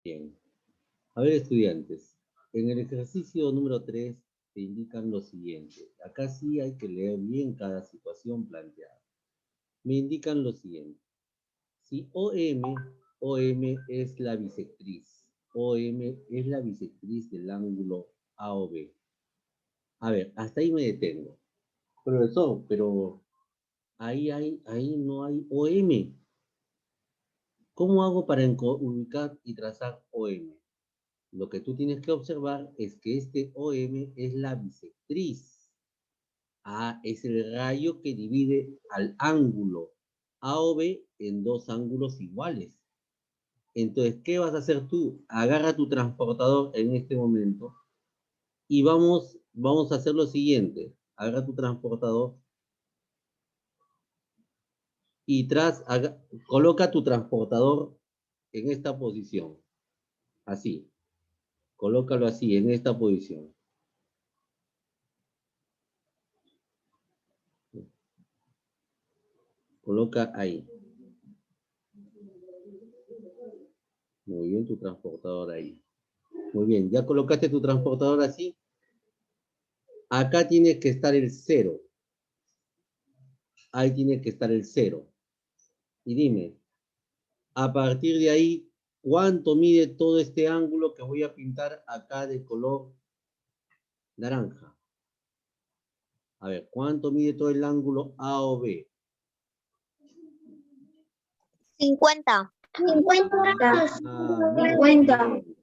Bien. A ver, estudiantes. En el ejercicio número 3 te indican lo siguiente. Acá sí hay que leer bien cada situación planteada. Me indican lo siguiente. Si OM es la bisectriz. OM es la bisectriz del ángulo AOB. A ver, hasta ahí me detengo. Profesor, pero ahí no hay OM. ¿Cómo hago para ubicar y trazar OM? Lo que tú tienes que observar es que este OM es la bisectriz. A es el rayo que divide al ángulo AOB en dos ángulos iguales. Entonces, ¿qué vas a hacer tú? Agarra tu transportador en este momento y vamos a hacer lo siguiente. Agarra tu transportador y coloca tu transportador en esta posición. Así. Colócalo así, en esta posición. Coloca ahí. Muy bien, tu transportador ahí. Muy bien, ya colocaste tu transportador así. Acá tiene que estar el 0. Ahí tiene que estar el 0. Y dime, a partir de ahí, ¿cuánto mide todo este ángulo que voy a pintar acá de color naranja? A ver, ¿cuánto mide todo el ángulo AOB? 50. 50. Muy bien.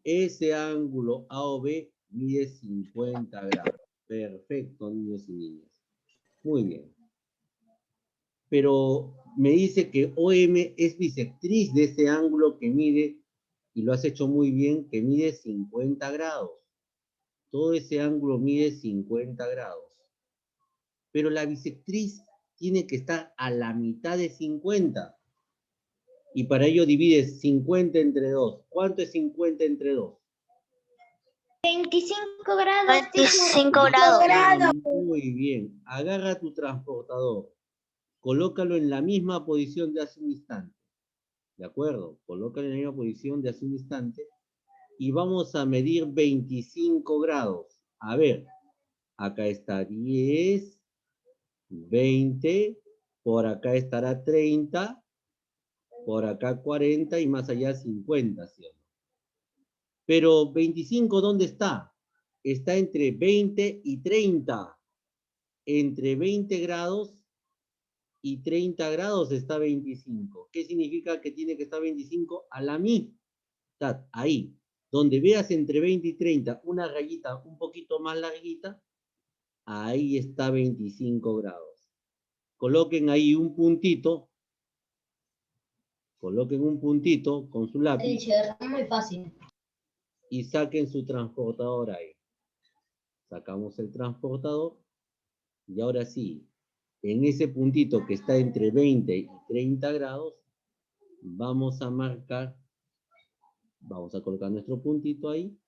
Ese ángulo AOB mide 50 grados. Perfecto, niños y niñas. Muy bien. Pero me dice que OM es bisectriz de ese ángulo que mide, y lo has hecho muy bien, que mide 50 grados. Todo ese ángulo mide 50 grados. Pero la bisectriz tiene que estar a la mitad de 50. Y para ello divides 50 entre 2. ¿Cuánto es 50 entre 2? 25 grados. 25 grados. Muy bien. Agarra tu transportador. Colócalo en la misma posición de hace un instante. ¿De acuerdo? Colócalo en la misma posición de hace un instante. Y vamos a medir 25 grados. A ver, acá está 10, 20, por acá estará 30, por acá 40 y más allá 50, ¿sí o no? Pero 25, ¿dónde está? Está entre 20 y 30. Entre 20 grados y 30 grados está 25. ¿Qué significa que tiene que estar 25? A la mitad, ahí. Donde veas entre 20 y 30 una rayita un poquito más larguita, ahí está 25 grados. Coloquen ahí un puntito. Coloquen un puntito con su lápiz. Muy fácil. Y saquen su transportador ahí. Sacamos el transportador. Y ahora sí, en ese puntito que está entre 20 y 30 grados, vamos a marcar, vamos a colocar nuestro puntito ahí.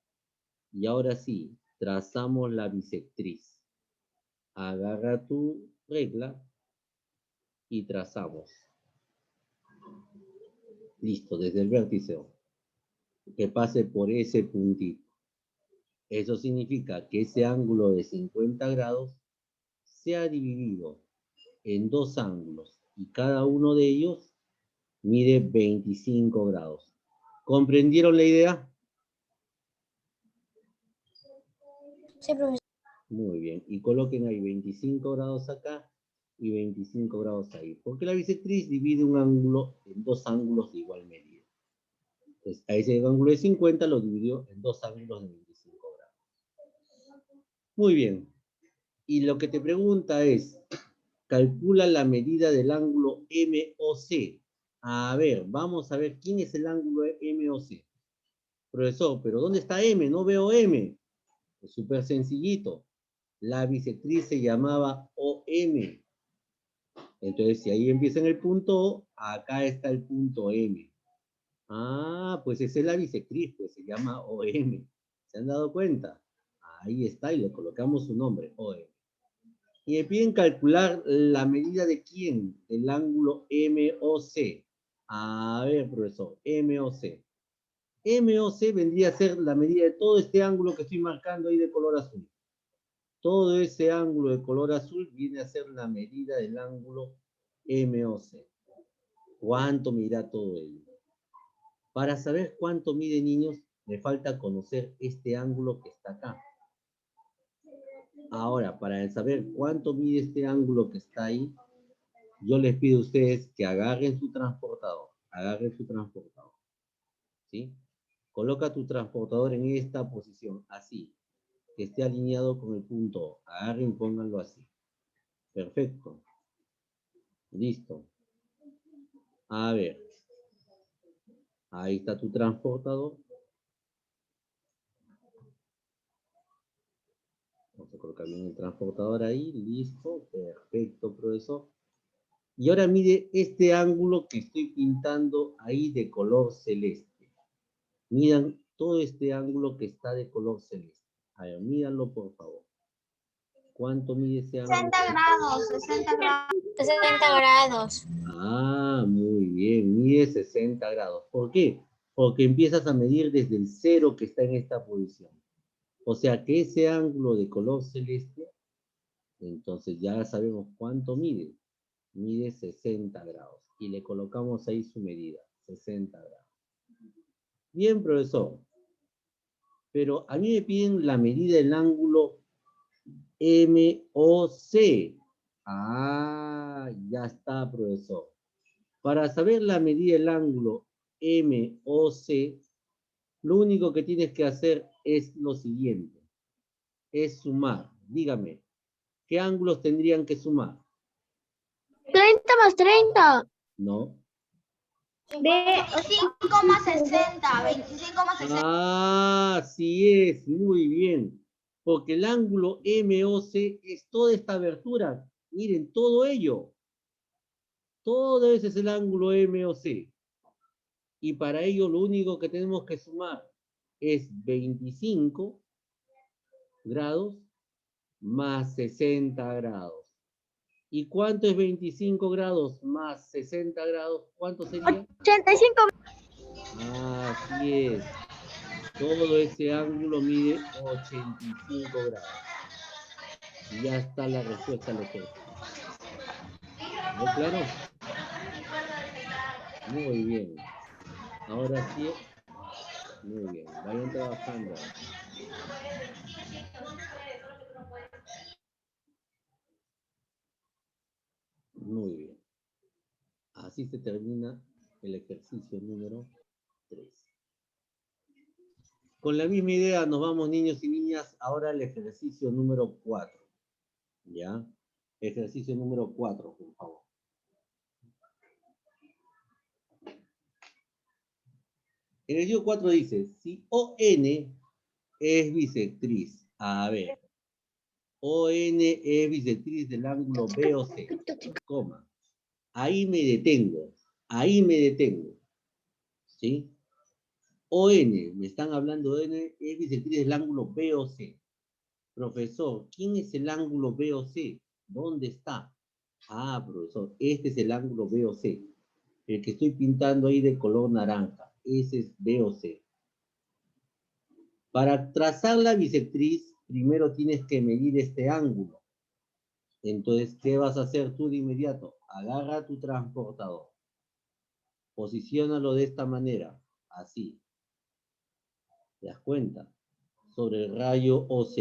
Y ahora sí, trazamos la bisectriz. Agarra tu regla y trazamos. Listo, desde el vértice que pase por ese puntito. Eso significa que ese ángulo de 50 grados se ha dividido en dos ángulos y cada uno de ellos mide 25 grados. ¿Comprendieron la idea? Sí, profesor. Muy bien. Y coloquen ahí 25 grados acá y 25 grados ahí. Porque la bisectriz divide un ángulo en dos ángulos de igual medida. Entonces, a ese ángulo de 50 lo dividió en dos ángulos de 25 grados. Muy bien. Y lo que te pregunta es, calcula la medida del ángulo MOC. A ver, vamos a ver quién es el ángulo MOC. Profesor, pero ¿dónde está M? No veo M. Es súper sencillito. La bisectriz se llamaba OM. Entonces, si ahí empieza en el punto O, acá está el punto M. Ah, pues esa es la bisectriz, pues se llama OM. ¿Se han dado cuenta? Ahí está, y le colocamos su nombre, OM. Y me piden calcular la medida de quién, del ángulo MOC. A ver, profesor, MOC. MOC vendría a ser la medida de todo este ángulo que estoy marcando ahí de color azul. Todo ese ángulo de color azul viene a ser la medida del ángulo MOC. ¿Cuánto medirá todo ello? Para saber cuánto mide, niños, me falta conocer este ángulo que está acá. Ahora, para saber cuánto mide este ángulo que está ahí, yo les pido a ustedes que agarren su transportador. Agarren su transportador. ¿Sí? Coloca tu transportador en esta posición, así, que esté alineado con el punto O. Agarren y pónganlo así. Perfecto. Listo. A ver. Ahí está tu transportador. Vamos a colocar bien el transportador ahí. Listo. Perfecto, profesor. Y ahora mide este ángulo que estoy pintando ahí de color celeste. Miran todo este ángulo que está de color celeste. A ver, míranlo por favor. ¿Cuánto mide ese ángulo? 60 grados, 60 grados. 60 grados. Ah, muy bien, mide 60 grados. ¿Por qué? Porque empiezas a medir desde el cero que está en esta posición. O sea que ese ángulo de color celeste, entonces ya sabemos cuánto mide. Mide 60 grados. Y le colocamos ahí su medida, 60 grados. Bien, profesor. Pero a mí me piden la medida del ángulo MOC. Ah, ya está, profesor. Para saber la medida del ángulo MOC, lo único que tienes que hacer es lo siguiente. Es sumar. Dígame, ¿qué ángulos tendrían que sumar? 30 más 30. No. De 5 más 60, 25 más 60. Ah, sí es, muy bien. Porque el ángulo MOC es toda esta abertura. Miren, todo ello. Todo ese es el ángulo MOC. Y para ello lo único que tenemos que sumar es 25 grados más 60 grados. ¿Y cuánto es 25 grados más 60 grados? ¿Cuánto sería? 85. Así es. Todo ese ángulo mide 85 grados. Y ya está la respuesta al ejercicio. ¿No, claro? Muy bien. Ahora sí. Muy bien. Vayan trabajando. Muy bien. Así se termina el ejercicio número 3. Con la misma idea nos vamos, niños y niñas, ahora al ejercicio número 4. ¿Ya? Ejercicio número 4, por favor. En el ejercicio 4 dice, si ON es bisectriz, a ver, ON es bisectriz del ángulo BOC, coma. Ahí me detengo, ¿sí? ON, me están hablando de N, es bisectriz del ángulo BOC. Profesor, ¿quién es el ángulo BOC? ¿Dónde está? Ah, profesor, este es el ángulo BOC. El que estoy pintando ahí de color naranja. Ese es BOC. Para trazar la bisectriz, primero tienes que medir este ángulo. Entonces, ¿qué vas a hacer tú de inmediato? Agarra tu transportador. Posiciónalo de esta manera. Así. ¿Te das cuenta? Sobre el rayo OC.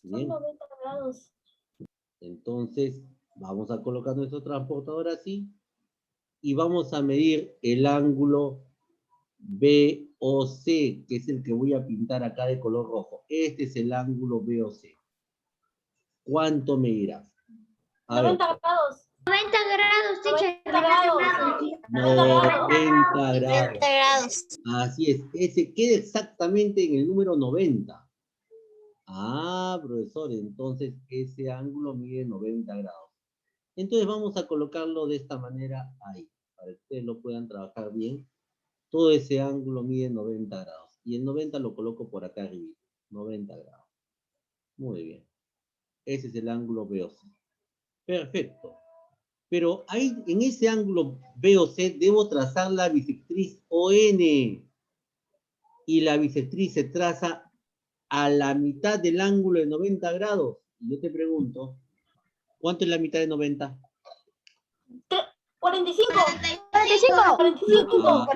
¿Bien? Son 90 grados. Entonces, vamos a colocar nuestro transportador así. Y vamos a medir el ángulo BOC, que es el que voy a pintar acá de color rojo. Este es el ángulo BOC. ¿Cuánto medirá? A 90 ver. grados. 90 grados, teacher. 90 grados. 90 grados. Así es. Ese queda exactamente en el número 90. Ah, profesor, entonces ese ángulo mide 90 grados. Entonces vamos a colocarlo de esta manera ahí, para que ustedes lo puedan trabajar bien. Todo ese ángulo mide 90 grados. Y el 90 lo coloco por acá arriba. 90 grados. Muy bien. Ese es el ángulo BOC. Perfecto. Pero ahí, en ese ángulo BOC, debo trazar la bisectriz ON. y la bisectriz se traza a la mitad del ángulo de 90 grados. Y yo te pregunto, ¿cuánto es la mitad de 90? 45. 45. Ah,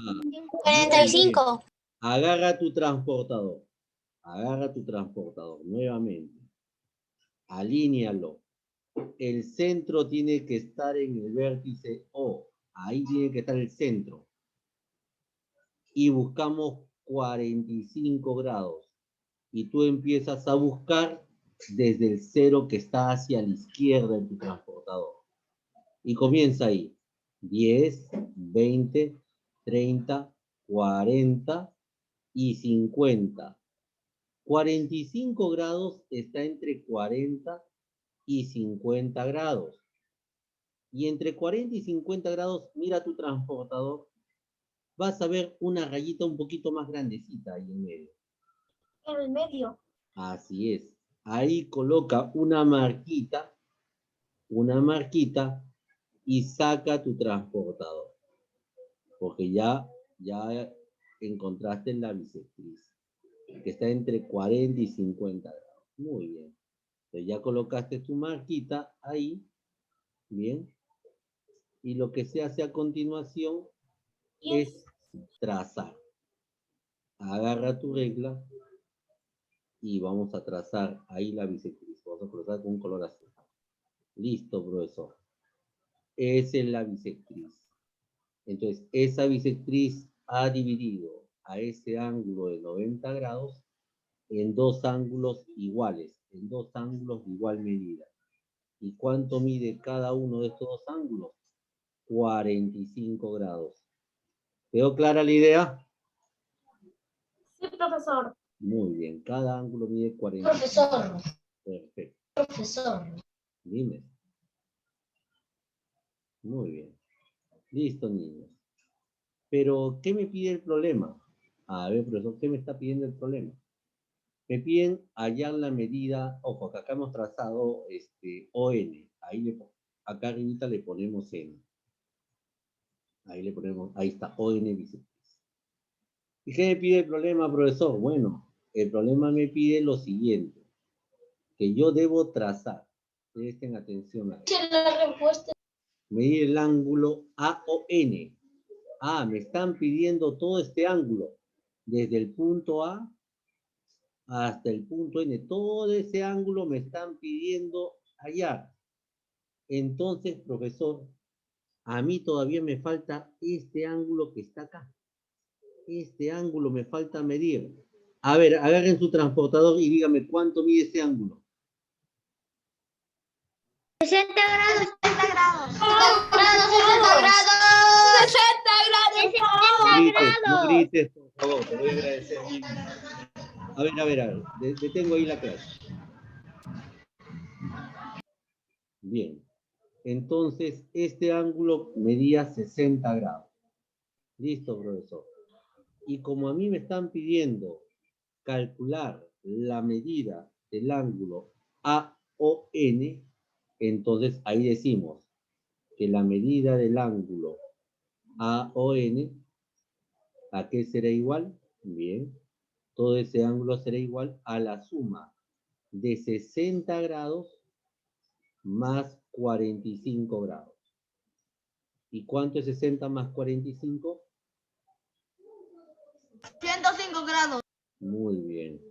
45. agarra tu transportador. Agarra tu transportador nuevamente. Alínealo. El centro tiene que estar en el vértice O. Ahí tiene que estar el centro. Y buscamos 45 grados. Y tú empiezas a buscar desde el cero que está hacia la izquierda en tu transportador. Y comienza ahí. 10, 20, 30, 40 y 50. 45 grados está entre 40 y 50 grados. Y entre 40 y 50 grados, mira tu transportador, vas a ver una rayita un poquito más grandecita ahí en medio. En el medio. Así es. Ahí coloca una marquita y saca tu transportador. Porque ya encontraste la bisectriz, que está entre 40 y 50 grados. Muy bien. Entonces ya colocaste tu marquita ahí. Bien. Y lo que se hace a continuación es trazar. Agarra tu regla y vamos a trazar ahí la bisectriz. Vamos a cruzar con un color azul. Listo, profesor. Esa es la bisectriz. Entonces, esa bisectriz ha dividido a ese ángulo de 90 grados en dos ángulos iguales, en dos ángulos de igual medida. ¿Y cuánto mide cada uno de estos dos ángulos? 45 grados. ¿Quedó clara la idea? Sí, profesor. Muy bien, cada ángulo mide 45. Profesor. Perfecto. Profesor. Dime. Muy bien. Listo, niños. Pero, ¿qué me pide el problema? A ver, profesor, ¿qué me está pidiendo el problema? Me piden hallar la medida, ojo, que acá hemos trazado ON. Acá arribita le ponemos N. Ahí le ponemos, ahí está, ON bisectriz. ¿Y qué me pide el problema, profesor? Bueno, el problema me pide lo siguiente, que yo debo trazar. Presten atención a esto. La respuesta. Medir el ángulo AON. Ah, me están pidiendo todo este ángulo, desde el punto A hasta el punto N. Todo ese ángulo me están pidiendo hallar. Entonces, profesor, a mí todavía me falta este ángulo que está acá. Este ángulo me falta medir. A ver, agarren su transportador y díganme cuánto mide este ángulo. 60 grados. 60 grados. 60 grados. No grites, por favor, te voy a agradecer. A ver, detengo ahí la clase. Bien, entonces este ángulo medía 60 grados. Listo, profesor. Y como a mí me están pidiendo calcular la medida del ángulo AON, entonces ahí decimos que la medida del ángulo AON, ¿a qué será igual? Bien, todo ese ángulo será igual a la suma de 60 grados más 45 grados. ¿Y cuánto es 60 más 45? 105 grados. Muy bien,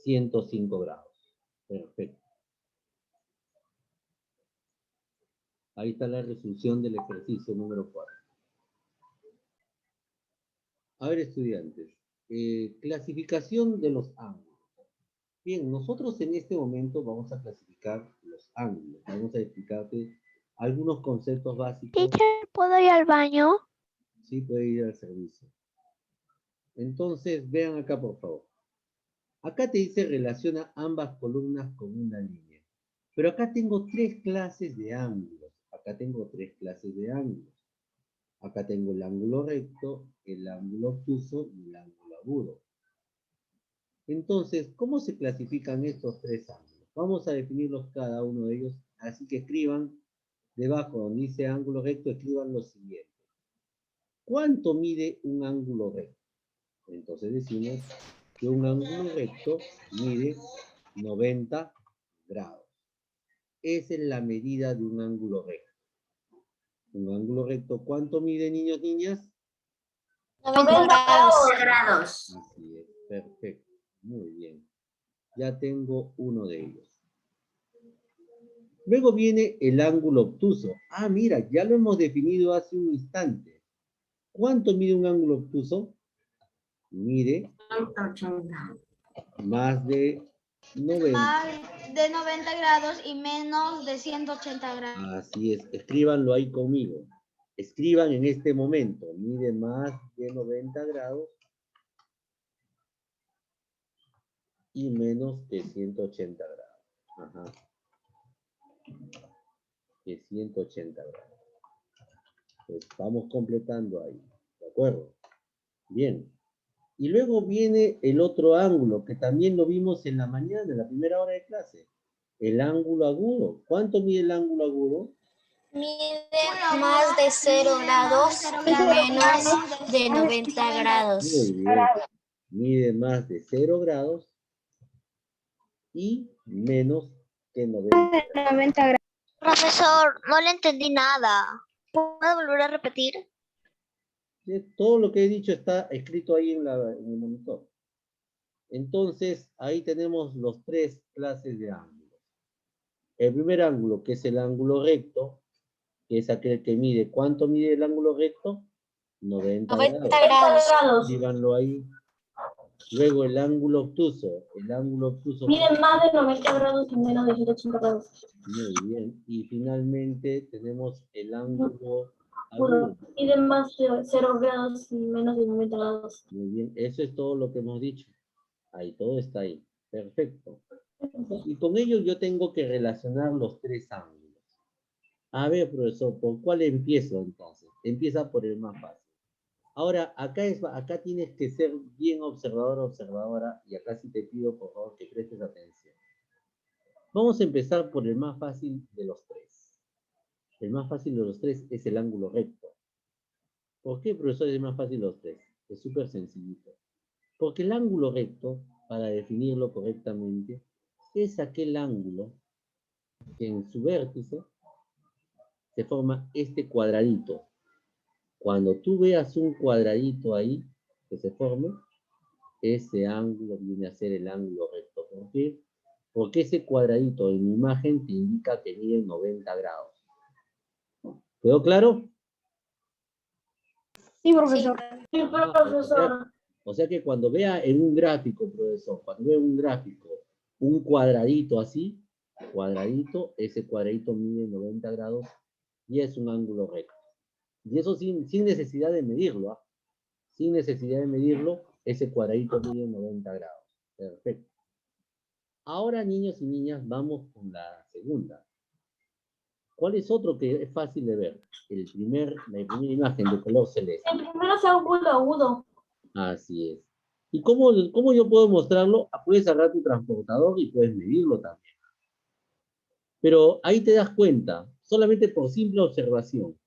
105 grados. Perfecto. Ahí está la resolución del ejercicio número 4. A ver, estudiantes, clasificación de los ángulos. Bien, nosotros en este momento vamos a clasificar los ángulos. Vamos a explicarte algunos conceptos básicos. Teacher, ¿puedo ir al baño? Sí, puede ir al servicio. Entonces, vean acá, por favor. Acá te dice relaciona ambas columnas con una línea. Pero acá tengo tres clases de ángulos. Acá tengo el ángulo recto, el ángulo obtuso y el ángulo agudo. Entonces, ¿cómo se clasifican estos tres ángulos? Vamos a definirlos cada uno de ellos. Así que escriban debajo donde dice ángulo recto, escriban lo siguiente. ¿Cuánto mide un ángulo recto? Entonces decimos que un ángulo recto mide 90 grados. Esa es la medida de un ángulo recto. Un ángulo recto, ¿cuánto mide, niños, niñas? 90 grados. Así es, perfecto. Muy bien. Ya tengo uno de ellos. Luego viene el ángulo obtuso. Ah, mira, ya lo hemos definido hace un instante. ¿Cuánto mide un ángulo obtuso? Mide 180. más de 90. Más de 90 grados y menos de 180 grados. Así es, escríbanlo ahí conmigo. Escriban en este momento, mide más de 90 grados y menos de 180 grados. Ajá. De 180 grados. Pues vamos completando ahí, ¿de acuerdo? Bien. Y luego viene el otro ángulo, que también lo vimos en la mañana, en la primera hora de clase. El ángulo agudo. ¿Cuánto mide el ángulo agudo? Mide más de 0 grados y menos de 90 grados. Muy bien. Mide más de 0 grados y menos que 90 grados. Profesor, no le entendí nada. ¿Puedo volver a repetir? Todo lo que he dicho está escrito ahí en el monitor. Entonces, ahí tenemos los 3 clases de ángulos. El primer ángulo, que es el ángulo recto, que es aquel que mide. ¿Cuánto mide el ángulo recto? 90 grados. Escríbanlo ahí. Luego el ángulo obtuso. El ángulo obtuso Mide más de 90 grados y menos de 180 grados. Muy bien. Y finalmente tenemos el ángulo agudo. Mide más de 0 grados y menos de 90 grados. Muy bien. Eso es todo lo que hemos dicho. Ahí, todo está ahí. Perfecto. Y con ello yo tengo que relacionar los 3 ángulos. A ver, profesor, ¿por cuál empiezo entonces? Empieza por el más fácil. Ahora, acá tienes que ser bien observador, observadora, y acá sí te pido, por favor, que prestes atención. Vamos a empezar por el más fácil de los 3. El más fácil de los 3 es el ángulo recto. ¿Por qué, profesor, es el más fácil de los 3? Es súper sencillito. Porque el ángulo recto, para definirlo correctamente, es aquel ángulo que en su vértice se forma este cuadradito. Cuando tú veas un cuadradito ahí que se forme, ese ángulo viene a ser el ángulo recto. ¿Por qué? Porque ese cuadradito en mi imagen te indica que mide 90 grados. ¿Quedó claro? Sí, profesor. Sí, profesor. O sea que cuando vea en un gráfico, profesor, cuando vea un gráfico, un cuadradito así, ese cuadradito mide 90 grados y es un ángulo recto. Y eso sin necesidad de medirlo, ¿ah? Sin necesidad de medirlo, ese cuadradito mide 90 grados. Perfecto. Ahora, niños y niñas, vamos con la segunda. ¿Cuál es otro que es fácil de ver? La primera imagen de color celeste. El primero es ángulo agudo. Así es. ¿Y cómo yo puedo mostrarlo? Puedes agarrar tu transportador y puedes medirlo también. Pero ahí te das cuenta, solamente por simple observación.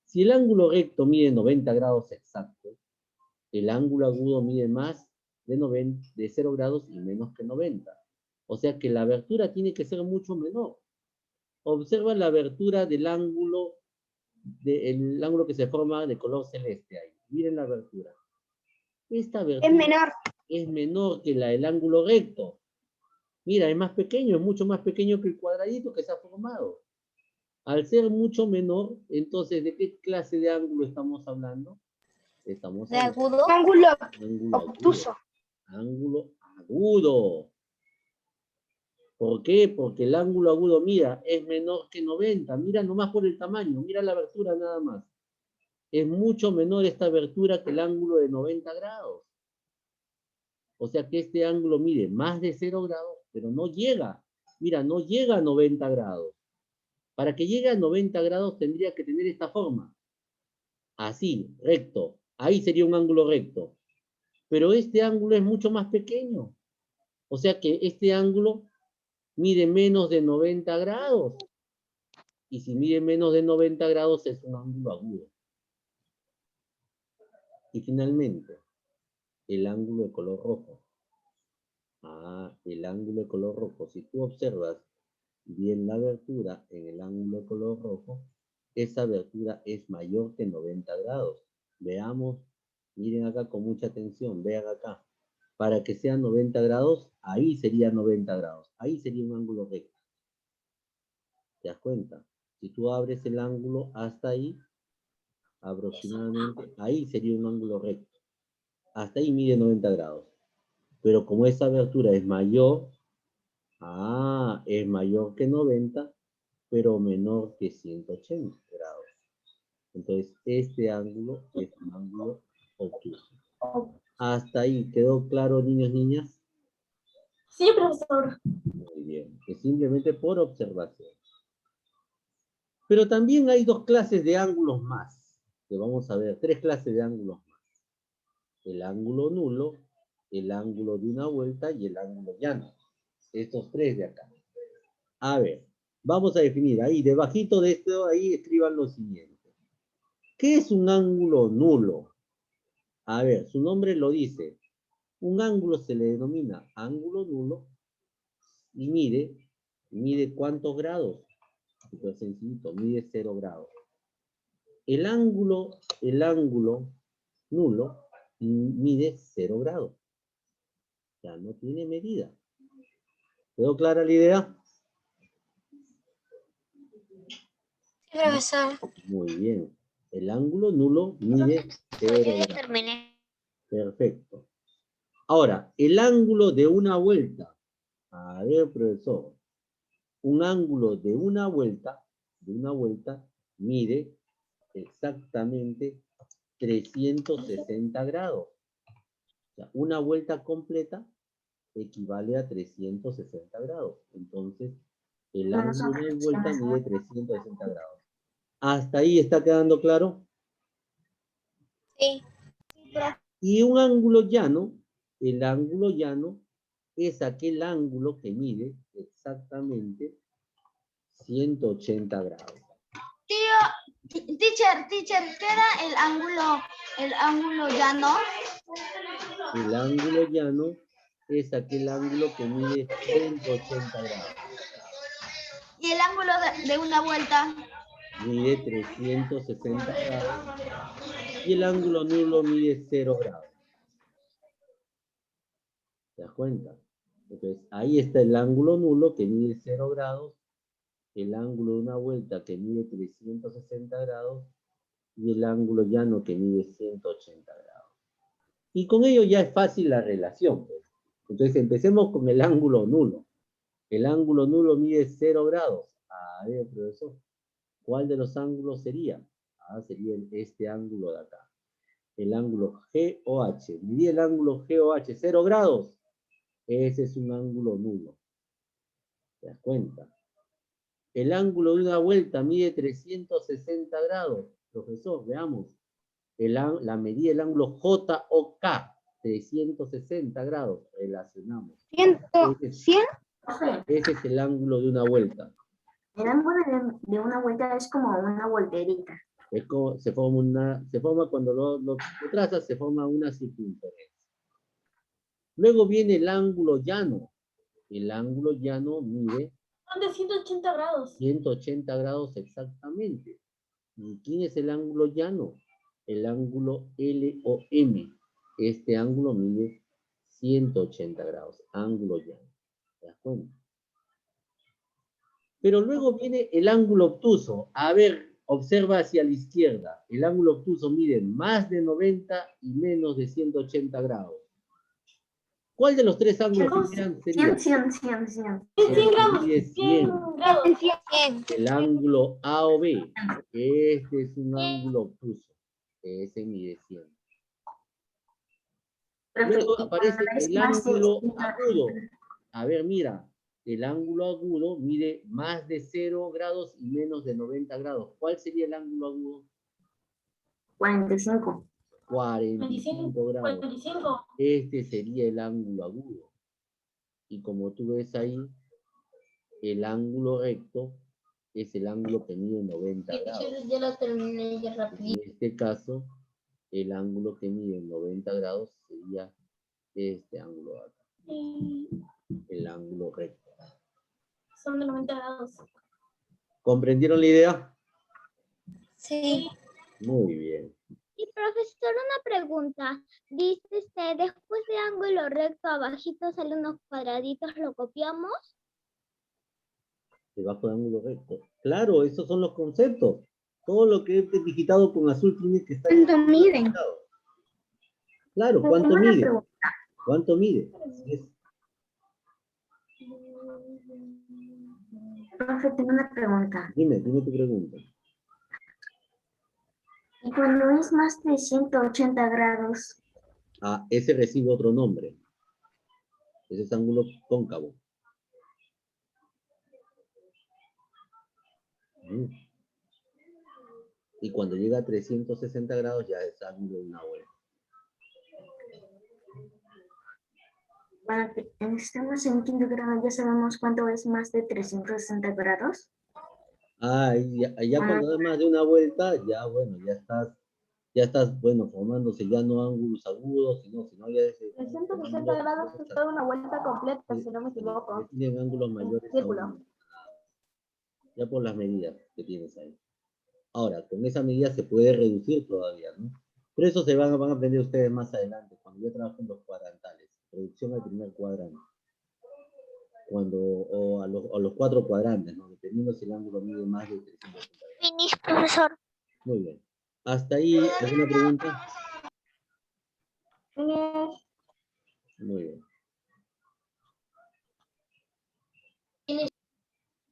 Si el ángulo recto mide 90 grados exactos, el ángulo agudo mide más de 0 grados y menos que 90. O sea que la abertura tiene que ser mucho menor. Observa la abertura del ángulo, el ángulo que se forma de color celeste ahí. Miren la abertura. Esta abertura es menor que la del ángulo recto. Mira, es más pequeño, es mucho más pequeño que el cuadradito que se ha formado. Al ser mucho menor, entonces, ¿de qué clase de ángulo estamos hablando? Estamos ¿De hablando agudo? ángulo obtuso. Ángulo agudo. ¿Por qué? Porque el ángulo agudo, mira, es menor que 90. Mira nomás por el tamaño, mira la abertura nada más. Es mucho menor esta abertura que el ángulo de 90 grados. O sea que este ángulo mide más de 0 grados, pero no llega. Mira, no llega a 90 grados. Para que llegue a 90 grados tendría que tener esta forma. Así, recto. Ahí sería un ángulo recto. Pero este ángulo es mucho más pequeño. O sea que este ángulo mide menos de 90 grados. Y si mide menos de 90 grados es un ángulo agudo. Y finalmente, el ángulo de color rojo. Ah, el ángulo de color rojo. Si tú observas bien la abertura en el ángulo de color rojo, esa abertura es mayor que 90 grados. Veamos, miren acá con mucha atención, vean acá. Para que sea 90 grados, ahí sería 90 grados. Ahí sería un ángulo recto. ¿Te das cuenta? Si tú abres el ángulo hasta ahí, aproximadamente, ahí sería un ángulo recto. Hasta ahí mide 90 grados. Pero como esa abertura es mayor, es mayor que 90, pero menor que 180 grados. Entonces, este ángulo es un ángulo obtuso. ¿Hasta ahí quedó claro, niños, niñas? Sí, profesor. Muy bien. Es simplemente por observación. Pero también hay dos clases de ángulos más, que vamos a ver, tres clases de ángulos más. El ángulo nulo, el ángulo de una vuelta y el ángulo llano. Estos tres de acá. A ver, vamos a definir ahí, debajito de esto, ahí escriban lo siguiente. ¿Qué es un ángulo nulo? A ver, su nombre lo dice. Un ángulo se le denomina ángulo nulo y mide ¿cuántos grados? Súper sencillito, mide 0 grados. El ángulo nulo mide 0 grados. Ya no tiene medida. ¿Quedó clara la idea? Sí, profesor. Muy bien. El ángulo nulo mide 0 Ya grados. terminé. Perfecto. Ahora, el ángulo de una vuelta. A ver, profesor. Un ángulo de una vuelta mide exactamente 360 grados. O sea, una vuelta completa equivale a 360 grados. Entonces, el ángulo de vuelta mide 360 grados. ¿Hasta ahí está quedando claro? Sí. Y un ángulo llano, el ángulo llano es aquel ángulo que mide exactamente 180 grados. Teacher, ¿qué era el ángulo llano? El ángulo llano es aquel ángulo que mide 180 grados. ¿Y el ángulo de una vuelta? Mide 360 grados. Y el ángulo nulo mide 0 grados. ¿Te das cuenta? Entonces, ahí está el ángulo nulo que mide 0 grados, el ángulo de una vuelta que mide 360 grados y el ángulo llano que mide 180 grados. Y con ello ya es fácil la relación. Pues. Entonces, empecemos con el ángulo nulo. El ángulo nulo mide 0 grados. A ver, profesor, ¿cuál de los ángulos sería? Sería este ángulo de acá. El ángulo GOH. Midí el ángulo GOH 0 grados. Ese es un ángulo nulo. ¿Te das cuenta? El ángulo de una vuelta mide 360 grados. Profesor, veamos. La medida del ángulo JOK, 360 grados. Relacionamos. Ese es el ángulo de una vuelta. El ángulo de una vuelta es como una volterita. Es como, se forma cuando lo trazas, se forma una circunferencia. Luego viene el ángulo llano. El ángulo llano mide De 180 grados. 180 grados exactamente. ¿Y quién es el ángulo llano? El ángulo LOM. Este ángulo mide 180 grados. Ángulo llano. ¿Te das cuenta? Pero luego viene el ángulo obtuso. A ver, observa hacia la izquierda. El ángulo obtuso mide más de 90 y menos de 180 grados. ¿Cuál de los tres ángulos sería? 100. 100 grados. El ángulo AOB. Este es un ángulo obtuso. Ese mide 100. Luego aparece el ángulo agudo. A ver, mira. El ángulo agudo mide más de 0 grados y menos de 90 grados. ¿Cuál sería el ángulo agudo? 45. 45 grados. 45. Este sería el ángulo agudo. Y como tú ves ahí, el ángulo recto es el ángulo que mide 90 grados. Ya lo terminé ya rápido. En este caso, El ángulo que mide 90 grados sería este ángulo de acá. El ángulo recto. Son de 90 grados. ¿Comprendieron la idea? Sí. Muy bien. Y profesor, una pregunta. Dice usted, después de ángulo recto, abajito salen unos cuadraditos, ¿lo copiamos? Debajo de ángulo recto. Claro, esos son los conceptos. Todo lo que he digitado con azul tiene que estar... ¿Cuánto miden? Claro, ¿cuánto mide? ¿Cuánto mide? Así es. Profe, tengo una pregunta. Dime tu pregunta. ¿Y cuando es más de 180 grados? Ah, ese recibe otro nombre. Ese es ángulo cóncavo. Y cuando llega a 360 grados ya es ángulo de una vuelta. Cuando estamos en quinto grado, ¿ya sabemos cuánto es más de 360 grados? Ah, y ya cuando das más de una vuelta, ya bueno, ya estás, bueno, formándose ya no ángulos agudos, sino ya es... 360 grados es toda una vuelta completa, si no me equivoco. Tienen ángulos mayores Círculo. aún. Ya por las medidas que tienes ahí. Ahora, con esa medida se puede reducir todavía, ¿no? Pero eso se van a aprender ustedes más adelante, cuando yo trabajo en los cuadrantales. Reducción al primer cuadrante. O a los 4 cuadrantes, ¿no? Dependiendo si el ángulo mide más de 360 grados. Finish, profesor. Muy bien. Hasta ahí, ¿alguna pregunta? Muy bien.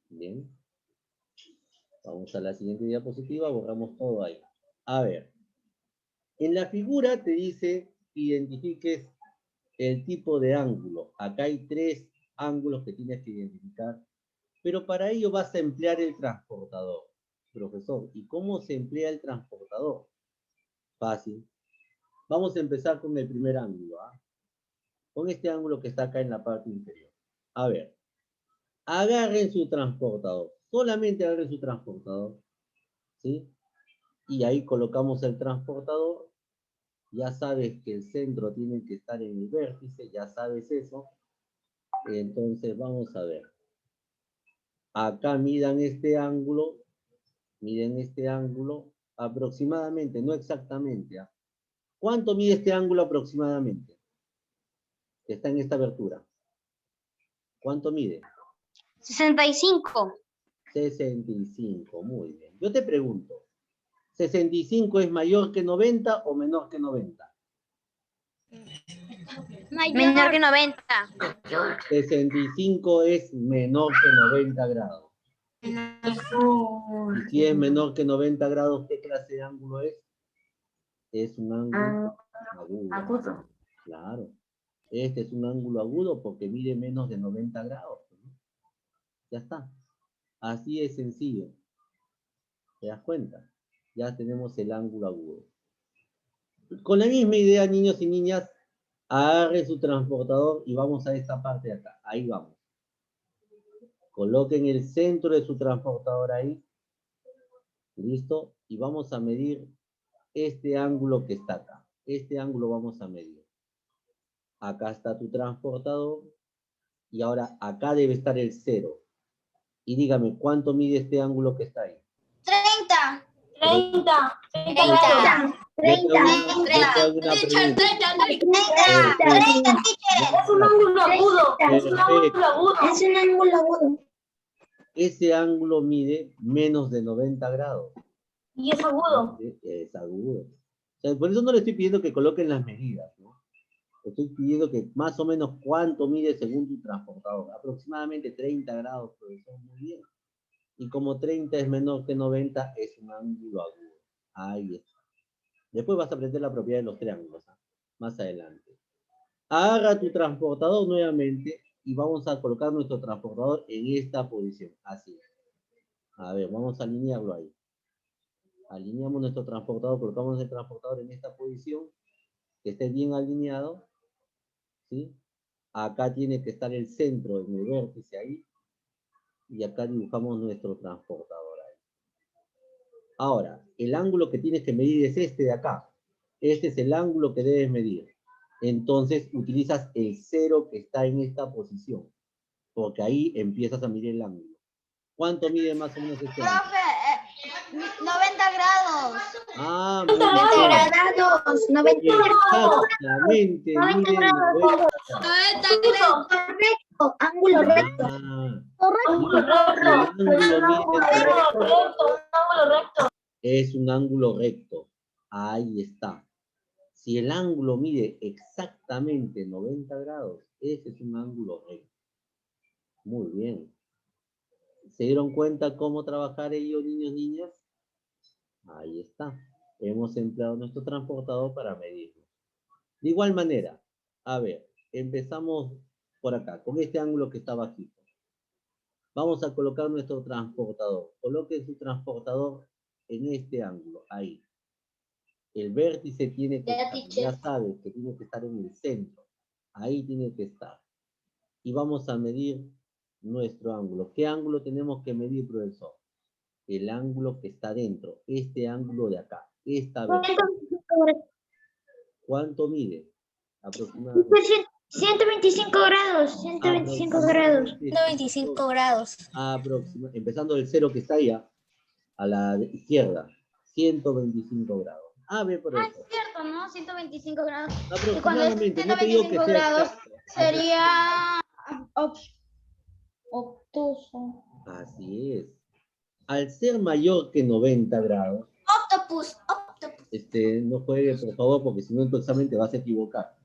Bien. Vamos a la siguiente diapositiva, borramos todo ahí. A ver. En la figura te dice que identifiques el tipo de ángulo. Acá hay 3 ángulos que tienes que identificar, pero para ello vas a emplear el transportador. Profesor, ¿y cómo se emplea el transportador? Fácil. Vamos a empezar con el primer ángulo, ¿ah? Con este ángulo que está acá en la parte inferior. A ver, agarren su transportador, solamente agarren su transportador, ¿sí? Y ahí colocamos el transportador. Ya sabes que el centro tiene que estar en el vértice, ya sabes eso. Entonces vamos a ver. Acá miden este ángulo aproximadamente, no exactamente, ¿ah? ¿Cuánto mide este ángulo aproximadamente? Que está en esta abertura. ¿Cuánto mide? 65. 65, muy bien. Yo te pregunto, ¿65 es mayor que 90 o menor que 90? Menor que 90. 65 es menor que 90 grados. Y si es menor que 90 grados, ¿qué clase de ángulo es? Es un ángulo agudo. Claro. Este es un ángulo agudo porque mide menos de 90 grados, ¿no? Ya está. Así es sencillo. ¿Te das cuenta? Ya tenemos el ángulo agudo. Con la misma idea, niños y niñas, agarre su transportador y vamos a esta parte de acá. Ahí vamos. Coloquen el centro de su transportador ahí. ¿Listo? Y vamos a medir este ángulo que está acá. Este ángulo vamos a medir. Acá está tu transportador. Y ahora acá debe estar el 0. Y dígame, ¿cuánto mide este ángulo que está ahí? 30. 30. 30. Es un ángulo agudo. Es un ángulo agudo. Es un ángulo agudo. Ese ángulo mide menos de 90 grados. Y es agudo. Es agudo. O sea, por eso no le estoy pidiendo que coloquen las medidas, ¿no? Le estoy pidiendo que más o menos cuánto mide según tu transportador. Aproximadamente 30 grados, profesor, muy bien. Y como 30 es menor que 90, es un ángulo agudo. Ahí está. Después vas a aprender la propiedad de los triángulos, ¿eh? Más adelante. Agarra tu transportador nuevamente y vamos a colocar nuestro transportador en esta posición. Así. A ver, vamos a alinearlo ahí. Alineamos nuestro transportador, colocamos el transportador en esta posición, que esté bien alineado, ¿sí? Acá tiene que estar el centro en el vértice ahí, y acá dibujamos nuestro transportador ahí. Ahora, el ángulo que tienes que medir es este de acá. Este es el ángulo que debes medir. Entonces utilizas el 0 que está en esta posición, porque ahí empiezas a medir el ángulo. ¿Cuánto mide más o menos este ángulo? Profe, 90 grados. Ah, muy 90 bien. grados. 90 grados. Exactamente, 90 mide grados. 90 grados. Correcto. Ángulo recto. Es un ángulo recto. Ahí está. Si el ángulo mide exactamente 90 grados, ese es un ángulo recto. Muy bien. ¿Se dieron cuenta cómo trabajar ellos, niños, niñas? Ahí está. Hemos empleado nuestro transportador para medirlo. De igual manera, a ver, empezamos por acá, con este ángulo que está bajito. Vamos a colocar nuestro transportador. Coloque su transportador en este ángulo, ahí. El vértice tiene que estar, ya sabes que tiene que estar en el centro. Ahí tiene que estar. Y vamos a medir nuestro ángulo. ¿Qué ángulo tenemos que medir, profesor? El ángulo que está dentro. Este ángulo de acá. Esta vértice. ¿Cuánto mide? Aproximadamente. 125 grados. 125 grados. 125 grados. Empezando del 0 que está allá, a la izquierda. 125 grados. A ver, por eso. Es cierto, ¿no? 125 grados. Aproximadamente, no te digo que sea 125 grados exacto. sería obtuso. Así es. Al ser mayor que 90 grados, Octopus. no juegue, por favor, porque si no en tu examen te vas a equivocar.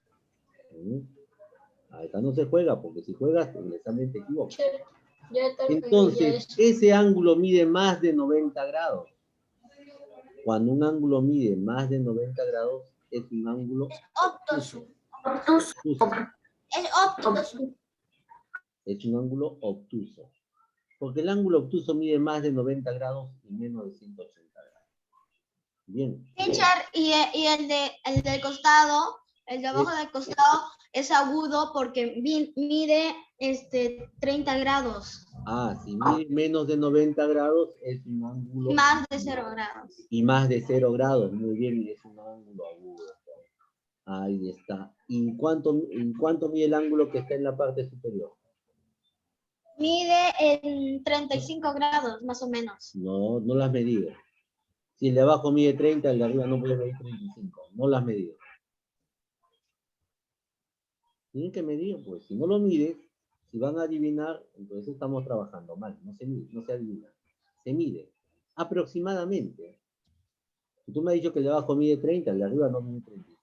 Acá no se juega, porque si juegas, en el examen te equivocas. Entonces, ese ángulo mide más de 90 grados. Cuando un ángulo mide más de 90 grados, es un ángulo obtuso. Es obtuso. Es un ángulo obtuso. Porque el ángulo obtuso mide más de 90 grados y menos de 180 grados. Bien. Teacher, y el del costado, el de abajo del costado, es agudo porque mide 30 grados. Ah, si mide menos de 90 grados, es un ángulo... Más de 0 grados. Y más de 0 grados, muy bien, es un ángulo agudo. Ahí está. ¿Y cuánto mide el ángulo que está en la parte superior? Mide en 35 grados, más o menos. No, no las medido. Si el de abajo mide 30, el de arriba no puede medir 35. No las medido. Tienen que medir, pues. Si no lo mides, si van a adivinar, entonces estamos trabajando mal. No se mide, no se adivina. Se mide. Aproximadamente. Si tú me has dicho que el de abajo mide 30, el de arriba no mide 35.